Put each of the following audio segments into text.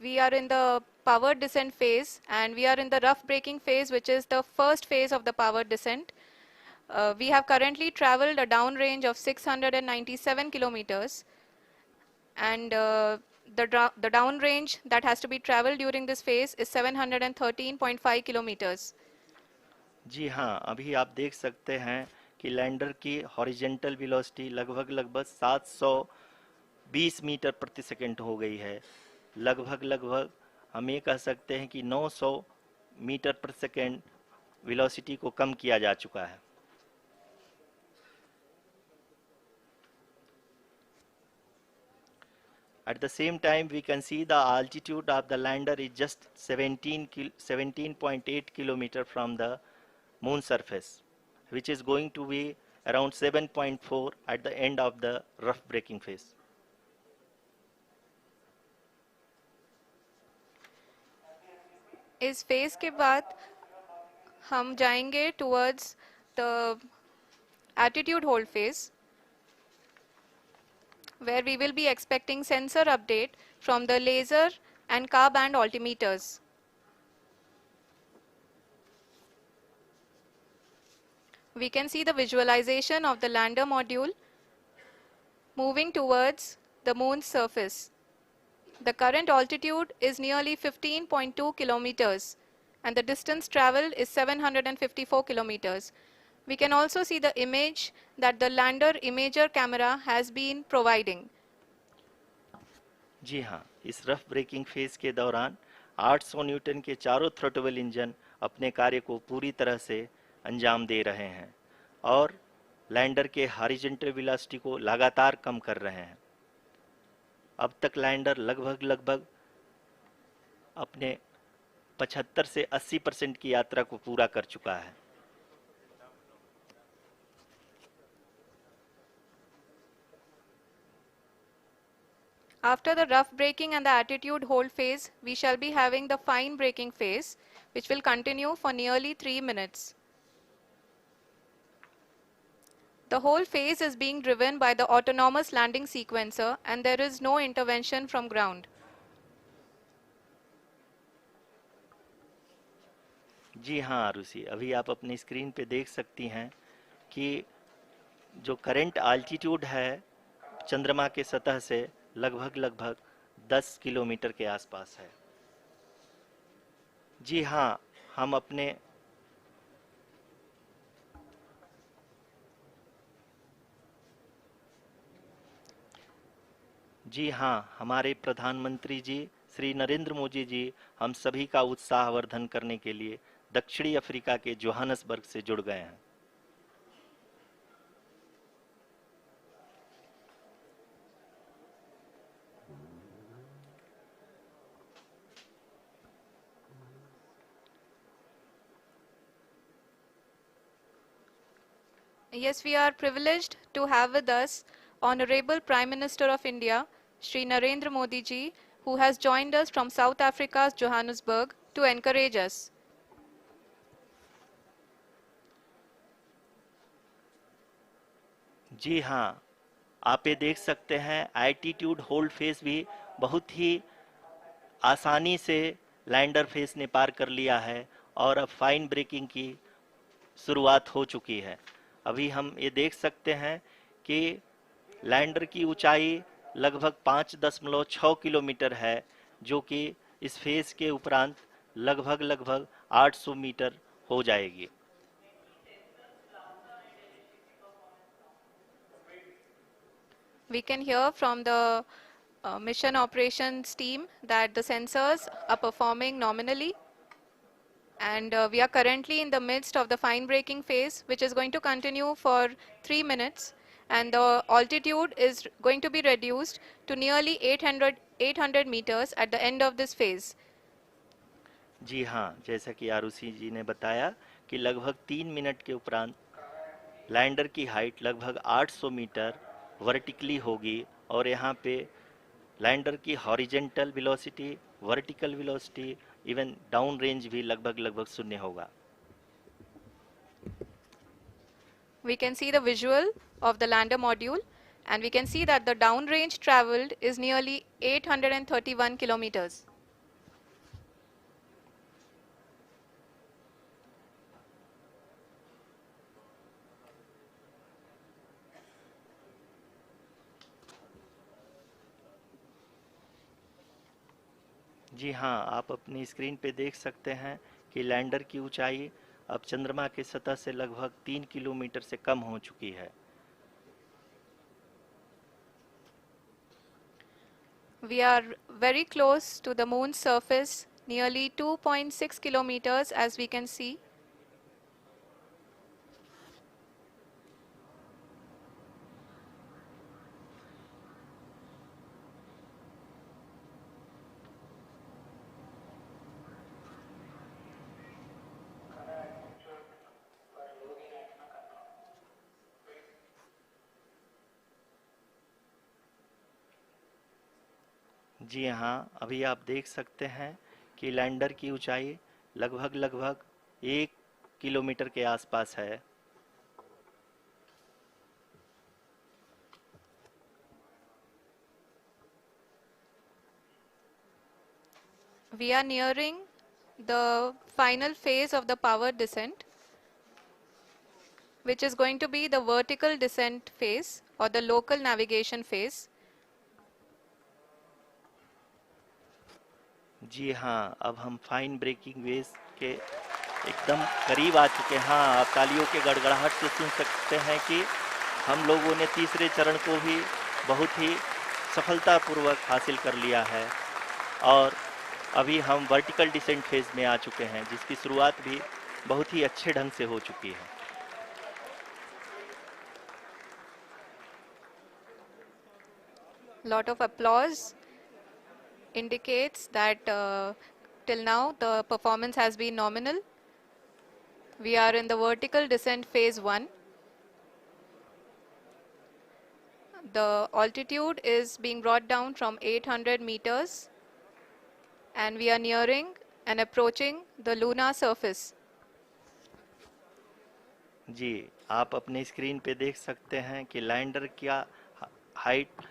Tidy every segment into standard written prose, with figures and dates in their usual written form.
We are in the powered descent phase, and we are in the rough braking phase, which is the first phase of the powered descent. We have currently traveled a downrange of 697 kilometers, and the downrange that has to be traveled during this phase is 713.5 kilometers. जी हाँ, अभी आप देख सकते हैं कि lander की horizontal velocity लगभग 720 metre प्रति सेकंड हो गई है। लगभग हम ये कह सकते हैं कि 900 मीटर प्रति सेकंड वेलोसिटी को कम किया जा चुका है। At the same time, we can see the altitude of the lander is just 17.8 kilometer from the moon surface, which is going to be around 7.4 at the end of the rough braking phase. इस phase के बाद हम जाएंगे towards the attitude hold phase, where we will be expecting sensor update from the laser and car band altimeters. We can see the visualization of the lander module moving towards the moon's surface. The current altitude is nearly 15.2 kilometers, and the distance traveled is 754 kilometers. We can also see the image that the lander imager camera has been providing. जी हाँ, इस rough breaking phase के दौरान 800 Newton के चारों throttle engine अपने कार्य को पूरी तरह से अंजाम दे रहे हैं और लैंडर के हॉरिजॉन्टल वेलोसिटी को लगातार कम कर रहे हैं। अब तक लैंडर लगभग अपने 75 से 80% की यात्रा को पूरा कर चुका है। After the rough braking and the attitude hold phase, we shall be having the fine braking phase, which will continue for nearly 3 minutes. The whole phase is being driven by the autonomous landing sequencer, and there is no intervention from ground. जी हाँ आरुषि, अभी आप अपनी screen पे देख सकती हैं कि जो करंट आल्टीट्यूड है चंद्रमा के सतह से लगभग 10 किलोमीटर के आसपास है। जी हाँ, हम अपने जी हाँ, हमारे प्रधानमंत्री जी श्री नरेंद्र मोदी जी हम सभी का उत्साहवर्धन करने के लिए दक्षिणी अफ्रीका के जोहानसबर्ग से जुड़ गए हैं। Yes, we are privileged to have with us Honorable Prime Minister of India, Shri Narendra Modi ji, who has joined us from South Africa's Johannesburg to encourage us. जी हाँ, आप ये देख सकते हैं एल्टीट्यूड होल्ड फेज भी बहुत ही आसानी से लैंडर फेज ने पार कर लिया है और अब फाइन ब्रेकिंग की शुरुआत हो चुकी है। अभी हम ये देख सकते हैं कि लैंडर की ऊंचाई लगभग 5.6 किलोमीटर है, जो कि इस फेज के उपरांत लगभग 800 मीटर हो जाएगी। We can hear from the mission operations team that the sensors are performing nominally, and we are currently in the midst of the fine braking phase, which is going to continue for 3 minutes, and the altitude is going to be reduced to nearly 800 meters at the end of this phase. जी हाँ, जैसा कि आरुषि जी ने बताया कि लगभग 3 minute के उपरांत lander की हाइट लगभग 800 मीटर वर्टिकली होगी और यहाँ पे लैंडर की horizontal velocity, vertical velocity, even down range भी लगभग शून्य होगा। We can see the visual of the lander module. And we can see that the downrange traveled is nearly 831 kilometers. जी हाँ, आप अपनी स्क्रीन पे देख सकते हैं कि लैंडर की ऊंचाई अब चंद्रमा की सतह से लगभग 3 किलोमीटर से कम हो चुकी है। We are very close to the moon's surface, nearly 2.6 kilometers as we can see. जी हाँ, अभी आप देख सकते हैं कि लैंडर की ऊंचाई लगभग 1 किलोमीटर के आसपास है। We are nearing the final phase of the power descent, which is going to be the vertical descent phase or the local navigation phase. जी हाँ, अब हम फाइन ब्रेकिंग वेव्स के एकदम करीब आ चुके हैं। हाँ, आप तालियों के गड़गड़ाहट से सुन सकते हैं कि हम लोगों ने तीसरे चरण को भी बहुत ही सफलतापूर्वक हासिल कर लिया है और अभी हम वर्टिकल डिसेंट फेज में आ चुके हैं, जिसकी शुरुआत भी बहुत ही अच्छे ढंग से हो चुकी है। Lot of applause indicates that till now the performance has been nominal. We are in the vertical descent phase 1. The altitude is being brought down from 800 meters and we are nearing and approaching the lunar surface. जी, आप अपने screen पे देख सकते हैं कि lander का height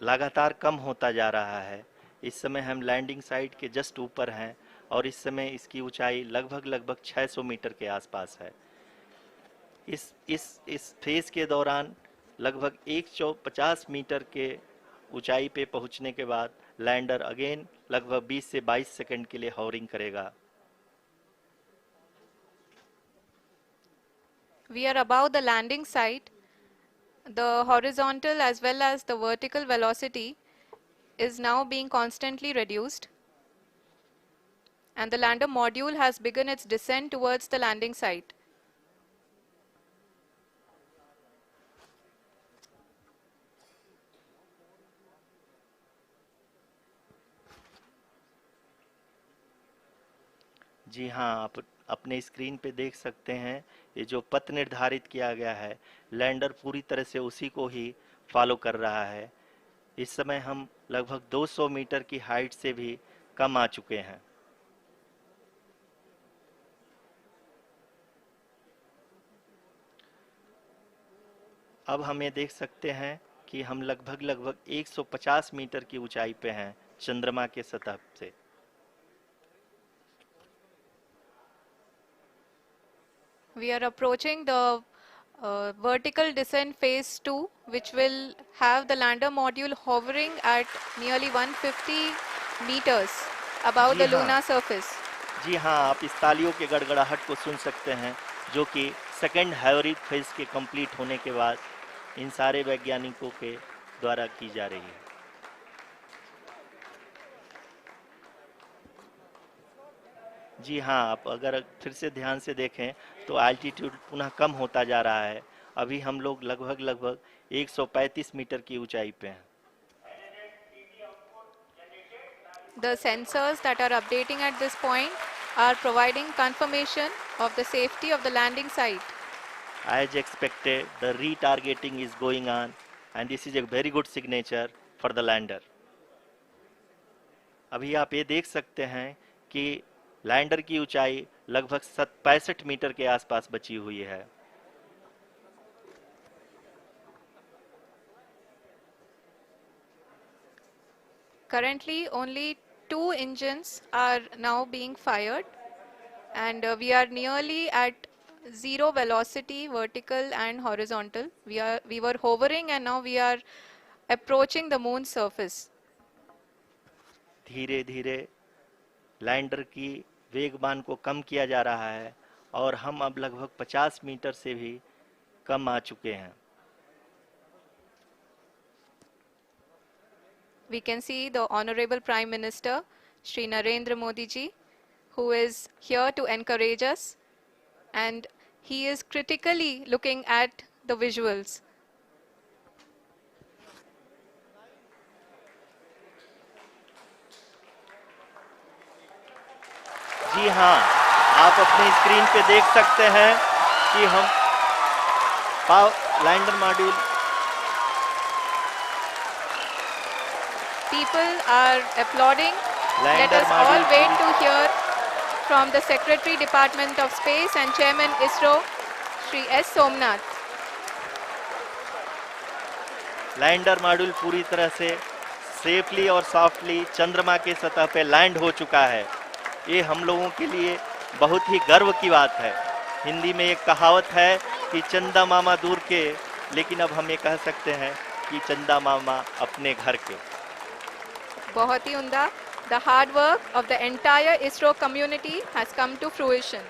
लगातार कम होता जा रहा है। इस समय हम लैंडिंग साइट के जस्ट ऊपर हैं और इस समय इसकी ऊंचाई लगभग 600 मीटर के आसपास है। इस फेज के दौरान लगभग 150 मीटर के ऊंचाई पे पहुंचने के बाद लैंडर अगेन लगभग 20 से 22 सेकंड के लिए हॉवरिंग करेगा। We are above the landing site. The horizontal as well as the vertical velocity is now being constantly reduced. And the lander module has begun its descent towards the landing site. जी हाँ, आप अपने screen पे देख सकते हैं ये जो पथ निर्धारित किया गया है, लैंडर पूरी तरह से उसी को ही फॉलो कर रहा है। इस समय हम लगभग 200 मीटर की हाइट से भी कम आ चुके हैं। अब हम ये देख सकते हैं कि हम लगभग 150 मीटर की ऊंचाई पे हैं चंद्रमा के सतह से। We are approaching the vertical descent phase 2, which will have the lander module hovering at nearly 150 meters above ji the हाँ, lunar surface. जी हाँ, आप इस तालियों के गड़गड़ाहट को सुन सकते हैं, जो कि सेकंड हैवरिक फेज के कंप्लीट होने के बाद इन सारे वैज्ञानिकों के द्वारा की जा रही है। जी हाँ, आप अगर फिर से ध्यान से देखें तो एल्टीट्यूड पुनः कम होता जा रहा है। अभी हम लोग लगभग 135 मीटर की ऊंचाई पे हैं। The sensors that are updating at this point are providing confirmation of the safety of the landing site. As expected, the retargeting is going on and this is a very good signature for the lander. अभी आप ये देख सकते हैं कि lander की ऊंचाई लगभग 65 मीटर के आसपास बची हुई है। Currently, only 2 engines are now being fired, and we are nearly at zero velocity, vertical and horizontal. We were hovering, and now we are approaching the moon's surface. धीरे धीरे लैंडर की वेगमान को कम किया जा रहा है और हम अब लगभग 50 मीटर से भी कम आ चुके हैं. We can see the Honorable Prime Minister, Shri Narendra Modi ji, who is here to encourage us, and he is critically looking at the visuals. जी हाँ, आप अपनी स्क्रीन पे देख सकते हैं कि हम lander module. People are applauding. Let lander us all module wait to hear from the Secretary Department of Space and Chairman ISRO, Shri S. Somnath. Lander module पूरी तरह से सेफली और सॉफ्टली चंद्रमा के सतह पे लैंड हो चुका है. ये हम लोगों के लिए बहुत ही गर्व की बात है. हिंदी में एक कहावत है कि चंदा मामा दूर के, लेकिन अब हम ये कह सकते हैं कि चंदा मामा अपने घर के. बहुत ही उम्दा. The hard work of the entire ISRO community has come to fruition.